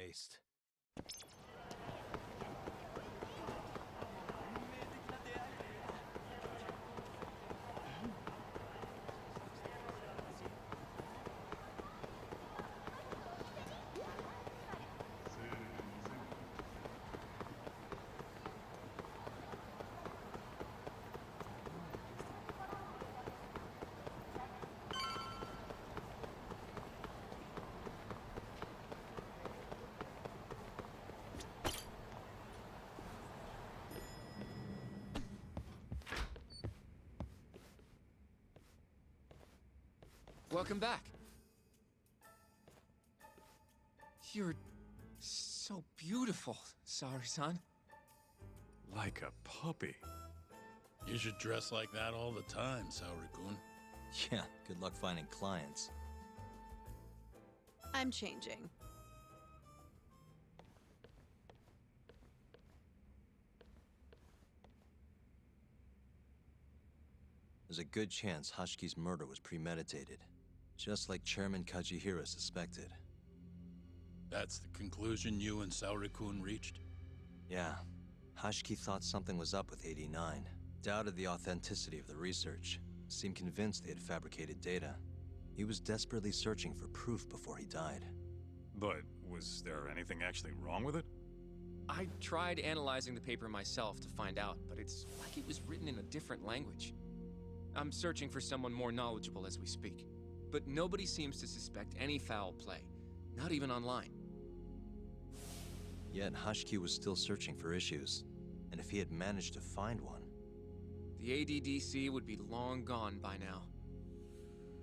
waste. Welcome back. You're so beautiful, Saori-san. Like a puppy. You should dress like that all the time, Saori-kun. Yeah, good luck finding clients. I'm changing. There's a good chance Hashiki's murder was premeditated, just like Chairman Kajihira suspected. That's the conclusion you and Saori-kun reached? Yeah, Hashiki thought something was up with 89, doubted the authenticity of the research, seemed convinced they had fabricated data. He was desperately searching for proof before he died. But was there anything actually wrong with it? I tried analyzing the paper myself to find out, but it's like it was written in a different language. I'm searching for someone more knowledgeable as we speak, but nobody seems to suspect any foul play, not even online. Yet Hashiki was still searching for issues, and if he had managed to find one... The ADDC would be long gone by now.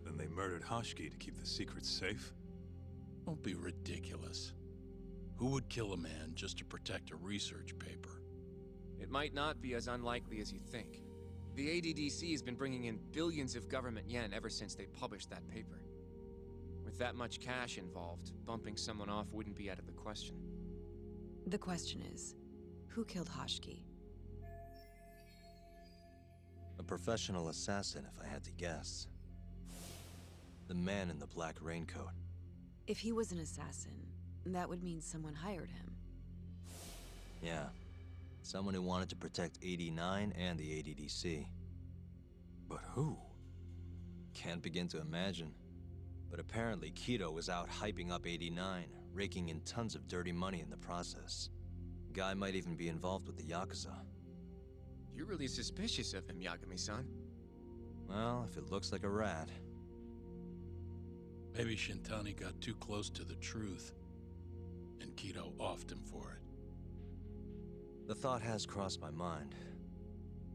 Then they murdered Hashiki to keep the secret safe? Don't be ridiculous. Who would kill a man just to protect a research paper? It might not be as unlikely as you think. The ADDC has been bringing in billions of government yen ever since they published that paper. With that much cash involved, bumping someone off wouldn't be out of the question. The question is, who killed Hashiki? A professional assassin, if I had to guess. The man in the black raincoat. If he was an assassin, that would mean someone hired him. Yeah. Someone who wanted to protect 89 and the ADDC. But who? Can't begin to imagine. But apparently Kaito was out hyping up 89, raking in tons of dirty money in the process. Guy might even be involved with the yakuza. You're really suspicious of him, Yagami-san. Well, if it looks like a rat. Maybe Shintani got too close to the truth, and Kaito offed him for it. The thought has crossed my mind.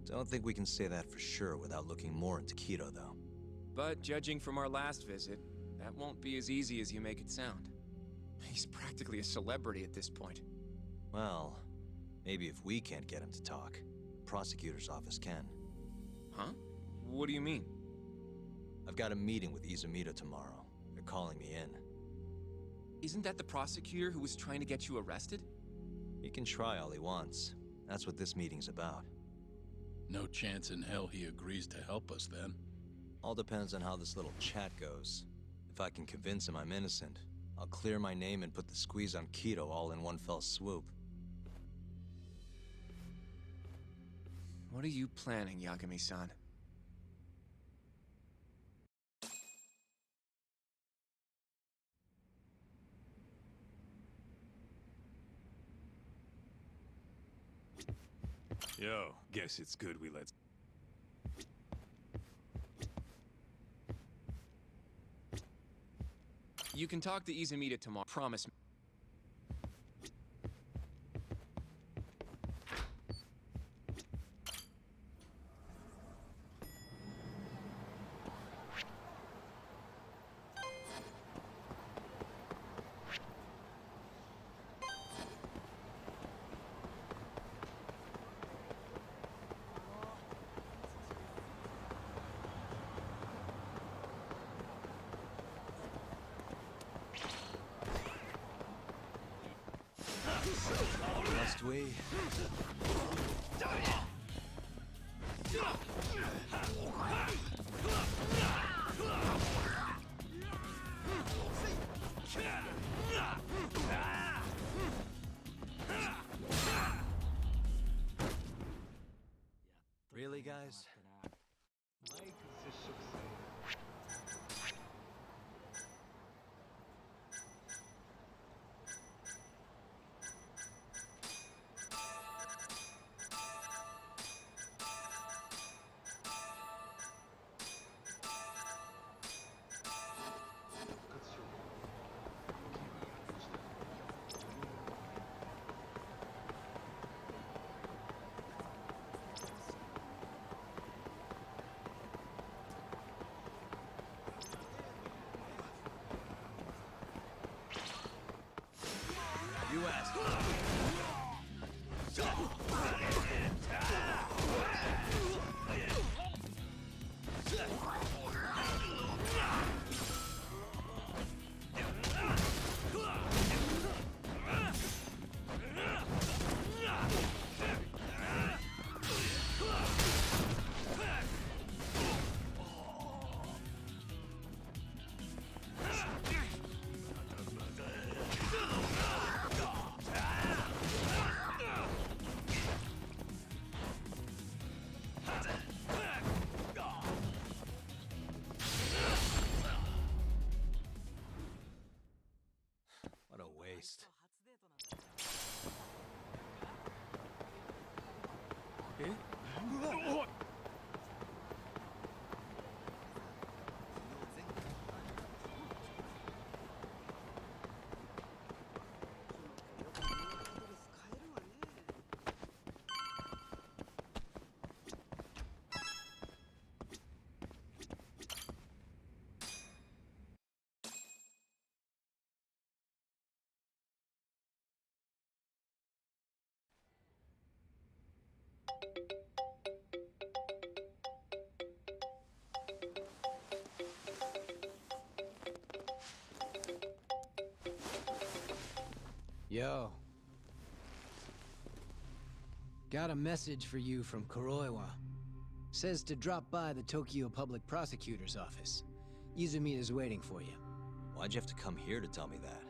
Don't think we can say that for sure without looking more into Kaito, though. But judging from our last visit, that won't be as easy as you make it sound. He's practically a celebrity at this point. Well, maybe if we can't get him to talk, prosecutor's office can. Huh? What do you mean? I've got a meeting with Izumita tomorrow. They're calling me in. Isn't that the prosecutor who was trying to get you arrested? He can try all he wants. That's what this meeting's about. No chance in hell he agrees to help us then. All depends on how this little chat goes. If I can convince him I'm innocent, I'll clear my name and put the squeeze on Kaito all in one fell swoop. What are you planning, Yagami-san? Yo, guess it's good we let... You can talk to Izumita tomorrow, promise me. Must we? guys. You asked. What a waste. Yo. Got a message for you from Kyorei. Says to drop by the Tokyo Public Prosecutor's office. Izumita's waiting for you. Why'd you have to come here to tell me that?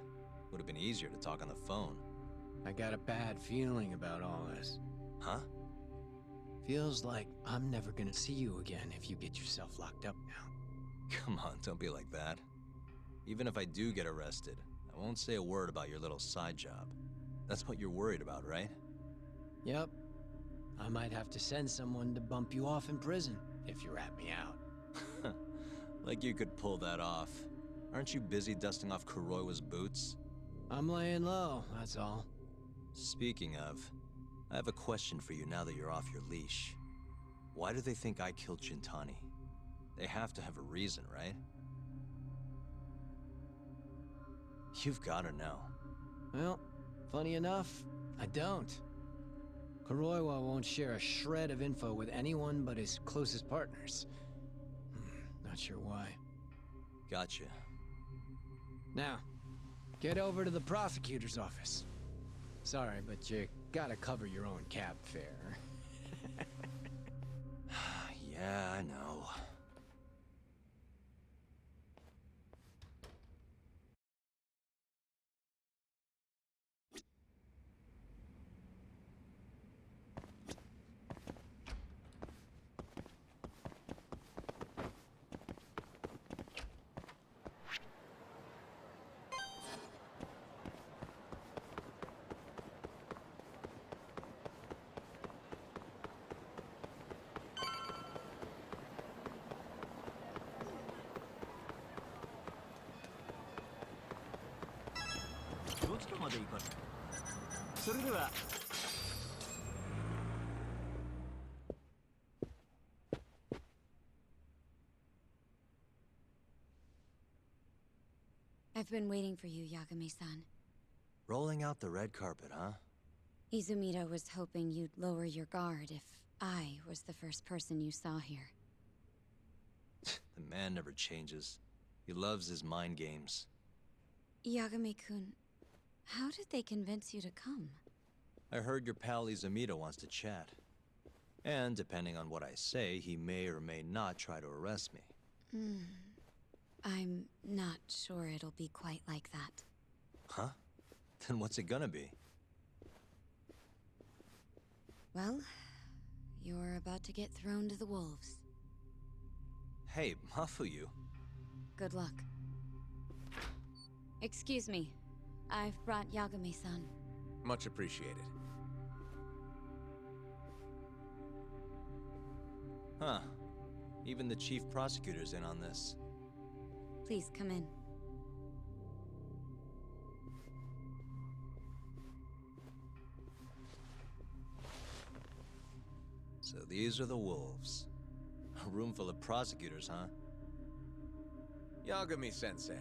Would have been easier to talk on the phone. I got a bad feeling about all this. Huh? Feels like I'm never gonna see you again if you get yourself locked up now. Come on, don't be like that. Even if I do get arrested, I won't say a word about your little side job. That's what you're worried about, right? Yep. I might have to send someone to bump you off in prison if you rat me out. Like you could pull that off. Aren't you busy dusting off Kuroiwa's boots? I'm laying low, that's all. Speaking of, I have a question for you now that you're off your leash. Why do they think I killed Shintani? They have to have a reason, right? You've gotta know. Well, funny enough, I don't. Kyorei won't share a shred of info with anyone but his closest partners. Not sure why. Gotcha. Now, get over to the prosecutor's office. Sorry, but you gotta cover your own cab fare. Yeah, I know. I've been waiting for you, Yagami-san. Rolling out the red carpet, huh? Izumita was hoping you'd lower your guard if I was the first person you saw here. The man never changes. He loves his mind games. Yagami-kun, how did they convince you to come? I heard your pal Izumita wants to chat. And depending on what I say, he may or may not try to arrest me. I'm not sure it'll be quite like that. Huh? Then what's it gonna be? Well, you're about to get thrown to the wolves. Hey, Mafuyu. Good luck. Excuse me. I've brought Yagami-san. Much appreciated. Huh. Even the chief prosecutor's in on this. Please come in. So these are the wolves. A room full of prosecutors, huh? Yagami-sensei,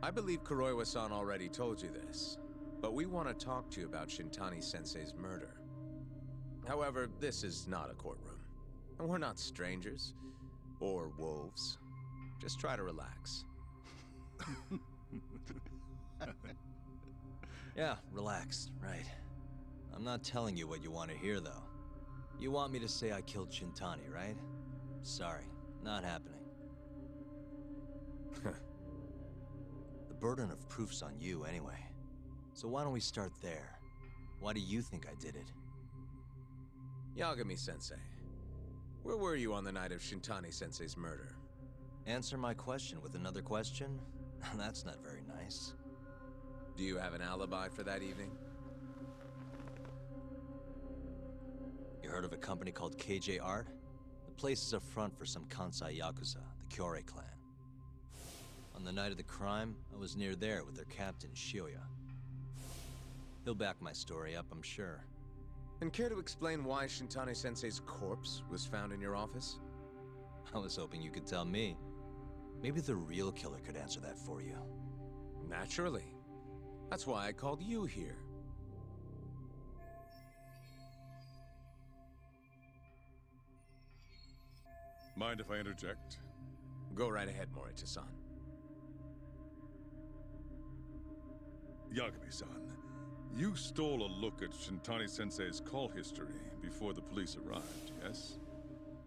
I believe Kuroiwa-san already told you this, but we want to talk to you about Shintani-sensei's murder. However, this is not a courtroom, and we're not strangers, or wolves. Just try to relax. Yeah, relax, right. I'm not telling you what you want to hear, though. You want me to say I killed Shintani, right? Sorry, not happening. The burden of proof's on you anyway. So why don't we start there? Why do you think I did it? Yagami-sensei, where were you on the night of Shintani-sensei's murder? Answer my question with another question? That's not very nice. Do you have an alibi for that evening? You heard of a company called KJ Art? The place is a front for some Kansai yakuza, the Kyorei clan. On the night of the crime, I was near there with their captain, Shioya. He'll back my story up, I'm sure. And care to explain why Shintani-sensei's corpse was found in your office? I was hoping you could tell me. Maybe the real killer could answer that for you. Naturally. That's why I called you here. Mind if I interject? Go right ahead, Morita-san. Yagami-san, you stole a look at Shintani-sensei's call history before the police arrived, yes?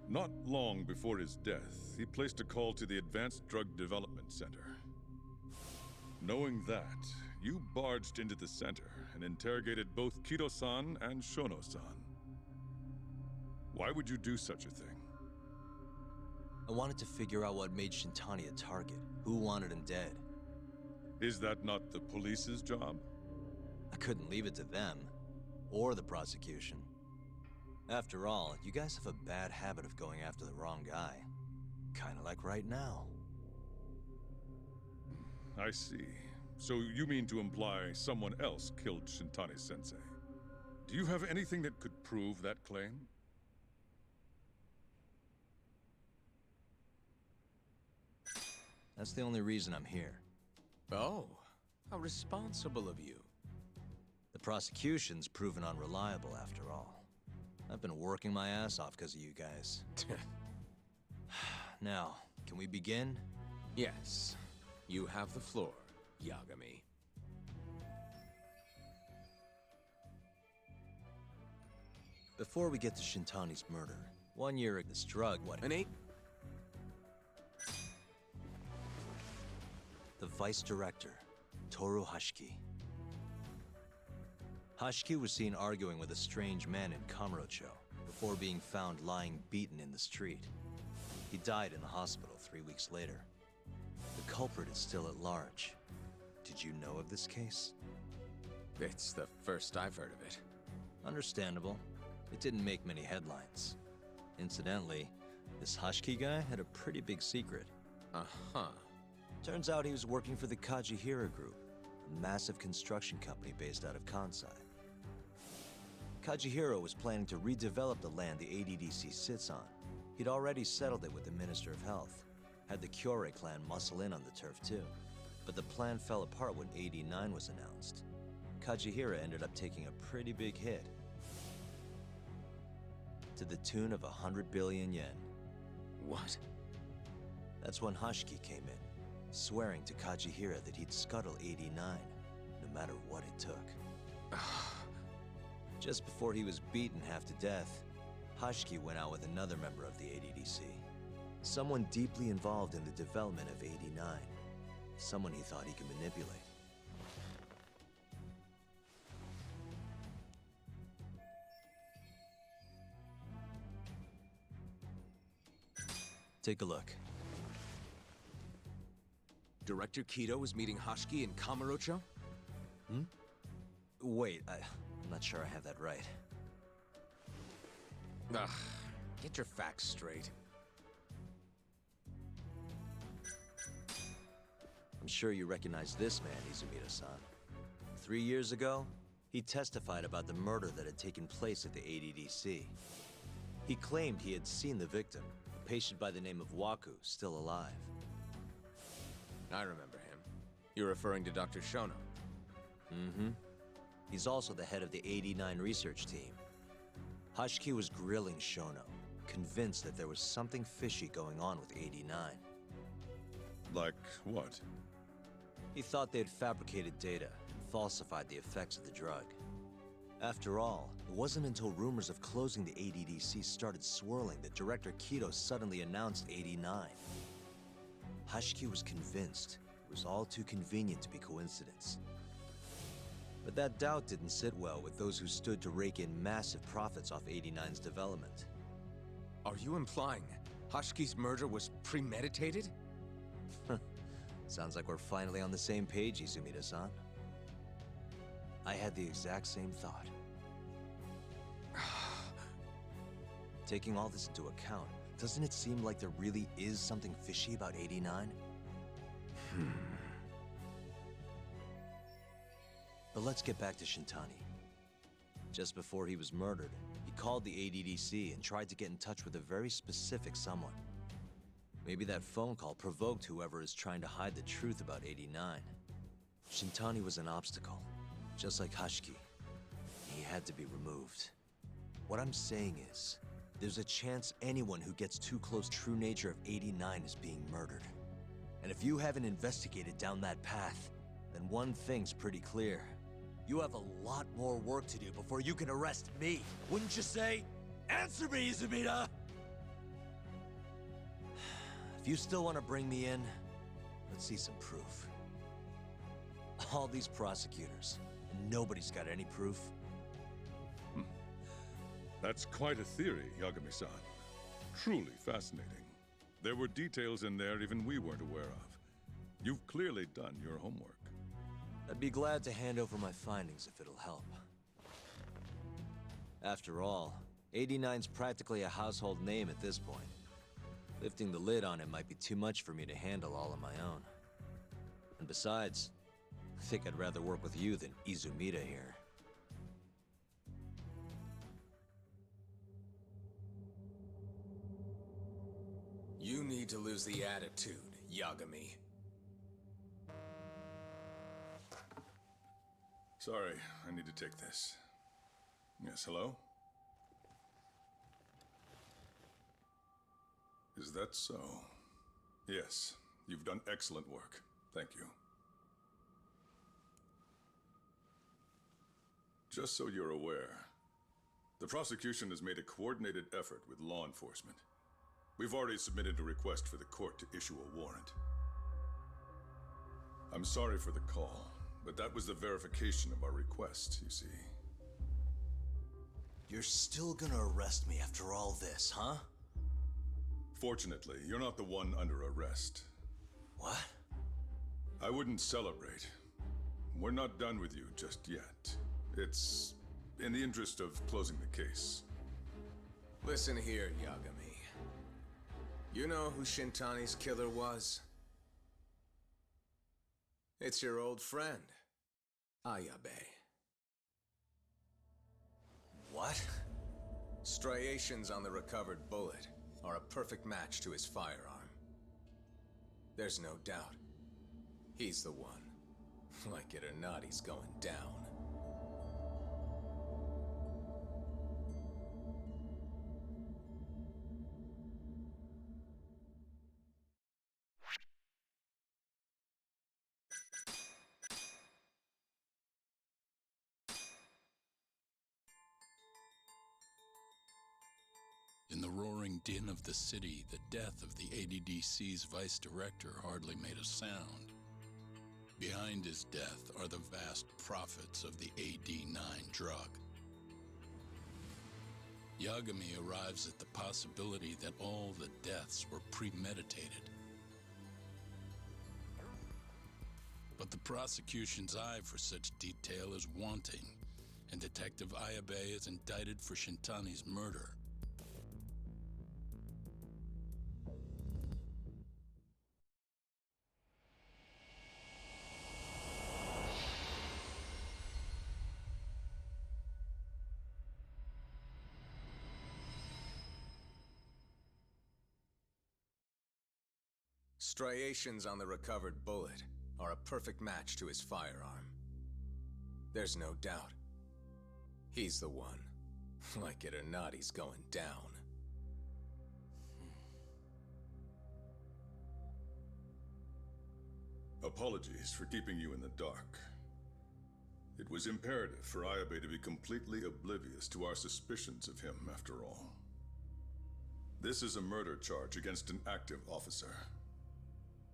Not long before his death, he placed a call to the Advanced Drug Development Center. Knowing that, you barged into the center and interrogated both Kido-san and Shono-san. Why would you do such a thing? I wanted to figure out what made Shintani a target, who wanted him dead. Is that not the police's job? I couldn't leave it to them, or the prosecution. After all, you guys have a bad habit of going after the wrong guy. Kinda like right now. I see. So you mean to imply someone else killed Shintani-sensei? Do you have anything that could prove that claim? That's the only reason I'm here. Oh, how responsible of you. The prosecution's proven unreliable, after all. I've been working my ass off because of you guys. Now, can we begin? Yes, you have the floor, Yagami. Before we get to Shintani's murder, 1 year ago, this drug, what? An 8? The vice director, Toru Hashiki. Hashiki was seen arguing with a strange man in Kamurocho before being found lying beaten in the street. He died in the hospital 3 weeks later. The culprit is still at large. Did you know of this case? It's the first I've heard of it. Understandable. It didn't make many headlines. Incidentally, this Hashiki guy had a pretty big secret. Uh-huh. Turns out he was working for the Kajihira Group, a massive construction company based out of Kansai. Kajihira was planning to redevelop the land the ADDC sits on. He'd already settled it with the Minister of Health, had the Kyorei clan muscle in on the turf too. But the plan fell apart when AD9 was announced. Kajihira ended up taking a pretty big hit, to the tune of 100 billion yen. What? That's when Hashiki came in, swearing to Kajihira that he'd scuttle AD9, no matter what it took. Just before he was beaten half to death, Hashiki went out with another member of the ADDC. Someone deeply involved in the development of AD9. Someone he thought he could manipulate. Take a look. Director Kaito is meeting Hashiki in Kamurocho? Wait, I'm not sure I have that right. Ugh, get your facts straight. I'm sure you recognize this man, Izumida-san. 3 years ago, he testified about the murder that had taken place at the ADDC. He claimed he had seen the victim, a patient by the name of Waku, still alive. I remember him. You're referring to Dr. Shono. Mm-hmm. He's also the head of the 89 research team. Hashiki was grilling Shono, convinced that there was something fishy going on with 89. Like what? He thought they had fabricated data and falsified the effects of the drug. After all, it wasn't until rumors of closing the ADDC started swirling that Director Kaito suddenly announced 89. Hashiki was convinced it was all too convenient to be coincidence. But that doubt didn't sit well with those who stood to rake in massive profits off 89's development. Are you implying Hashiki's murder was premeditated? Sounds like we're finally on the same page, Izumida-san. I had the exact same thought. Taking all this into account, doesn't it seem like there really is something fishy about 89? But let's get back to Shintani. Just before he was murdered, he called the ADDC and tried to get in touch with a very specific someone. Maybe that phone call provoked whoever is trying to hide the truth about 89. Shintani was an obstacle, just like Hashiki. He had to be removed. What I'm saying is, there's a chance anyone who gets too close to true nature of 89 is being murdered. And if you haven't investigated down that path, then one thing's pretty clear. You have a lot more work to do before you can arrest me, wouldn't you say? Answer me, Izumida! If you still want to bring me in, let's see some proof. All these prosecutors, and nobody's got any proof. That's quite a theory, Yagami-san. Truly fascinating. There were details in there even we weren't aware of. You've clearly done your homework. I'd be glad to hand over my findings if it'll help. After all, 89's practically a household name at this point. Lifting the lid on it might be too much for me to handle all on my own. And besides, I think I'd rather work with you than Izumida here. You need to lose the attitude, Yagami. Sorry, I need to take this. Yes, hello? Is that so? Yes, you've done excellent work. Thank you. Just so you're aware, the prosecution has made a coordinated effort with law enforcement. We've already submitted a request for the court to issue a warrant. I'm sorry for the call, but that was the verification of our request, you see. You're still gonna arrest me after all this, huh? Fortunately, you're not the one under arrest. What? I wouldn't celebrate. We're not done with you just yet. It's in the interest of closing the case. Listen here, Yagami. You know who Shintani's killer was? It's your old friend, Ayabe. What? Striations on the recovered bullet are a perfect match to his firearm. There's no doubt. He's the one. Like it or not, he's going down. In the roaring din of the city, the death of the ADDC's vice director hardly made a sound. Behind his death are the vast profits of the AD9 drug. Yagami arrives at the possibility that all the deaths were premeditated. But the prosecution's eye for such detail is wanting, and Detective Ayabe is indicted for Shintani's murder. Striations on the recovered bullet are a perfect match to his firearm. There's no doubt. He's the one. Like it or not, he's going down. Apologies for keeping you in the dark. It was imperative for Ayabe to be completely oblivious to our suspicions of him, after all. This is a murder charge against an active officer.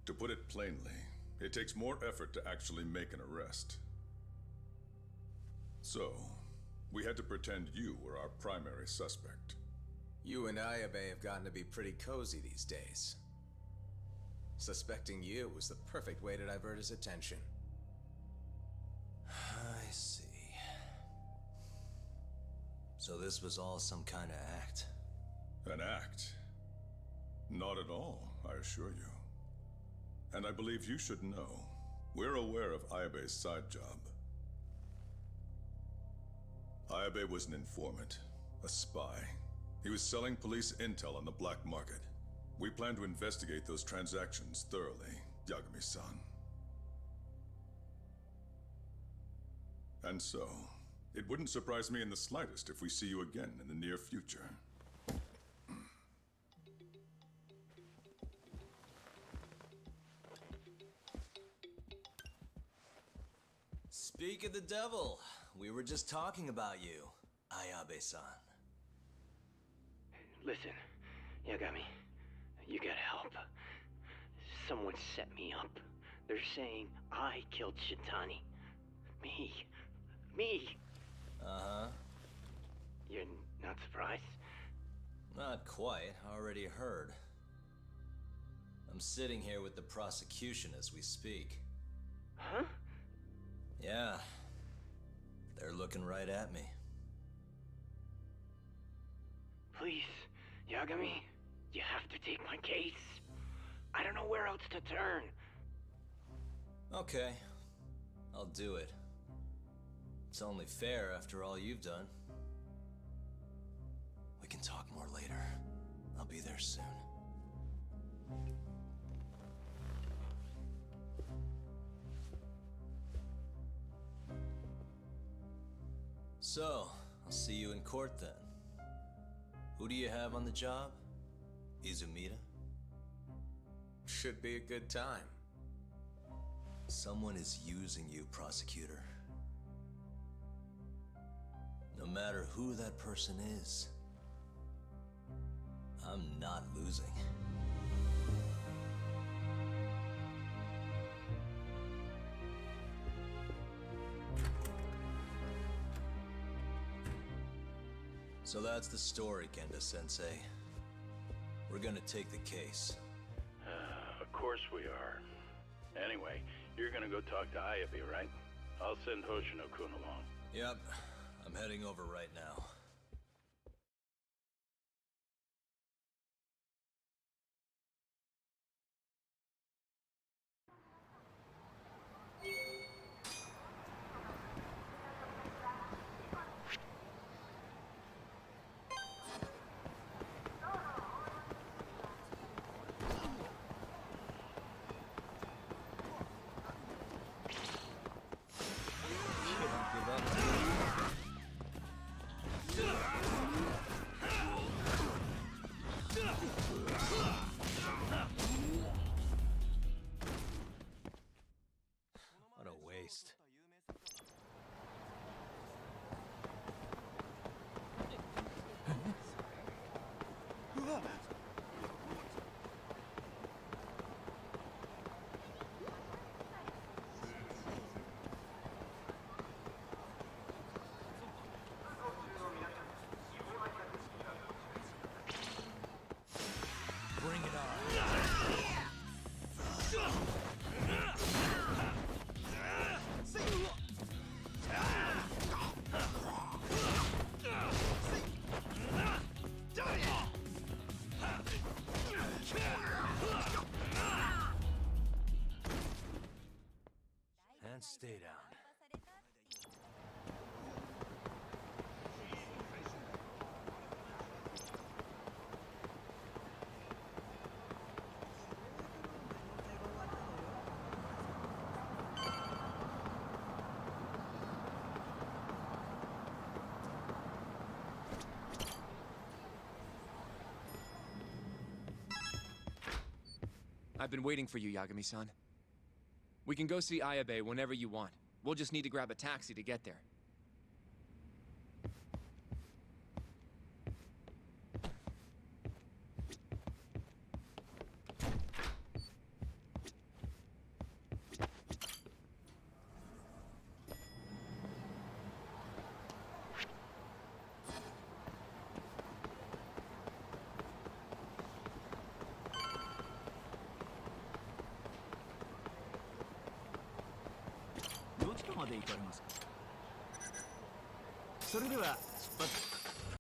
To put it plainly, it takes more effort to actually make an arrest. So, we had to pretend you were our primary suspect. You and Ayabe have gotten to be pretty cozy these days. Suspecting you was the perfect way to divert his attention. I see. So this was all some kind of act? An act? Not at all, I assure you. And I believe you should know. We're aware of Ayabe's side job. Ayabe was an informant, a spy. He was selling police intel on the black market. We plan to investigate those transactions thoroughly, Yagami-san. And so, it wouldn't surprise me in the slightest if we see you again in the near future. Speak of the devil, we were just talking about you, Ayabe-san. Listen, Yagami, you gotta help. Someone set me up. They're saying I killed Shintani. Me. Uh-huh. You're not surprised? Not quite, already heard. I'm sitting here with the prosecution as we speak. Huh? Yeah. They're looking right at me. Please, Yagami, you have to take my case. I don't know where else to turn. Okay. I'll do it. It's only fair after all you've done. We can talk more later. I'll be there soon. So, I'll see you in court then. Who do you have on the job? Izumida? Should be a good time. Someone is using you, prosecutor. No matter who that person is, I'm not losing. So that's the story, Kenda-sensei. We're gonna take the case. Of course we are. Anyway, you're gonna go talk to Ayabe, right? I'll send Hoshino-kun along. Yep, I'm heading over right now. I've been waiting for you, Yagami-san. We can go see Ayabe whenever you want. We'll just need to grab a taxi to get there.それでは出発。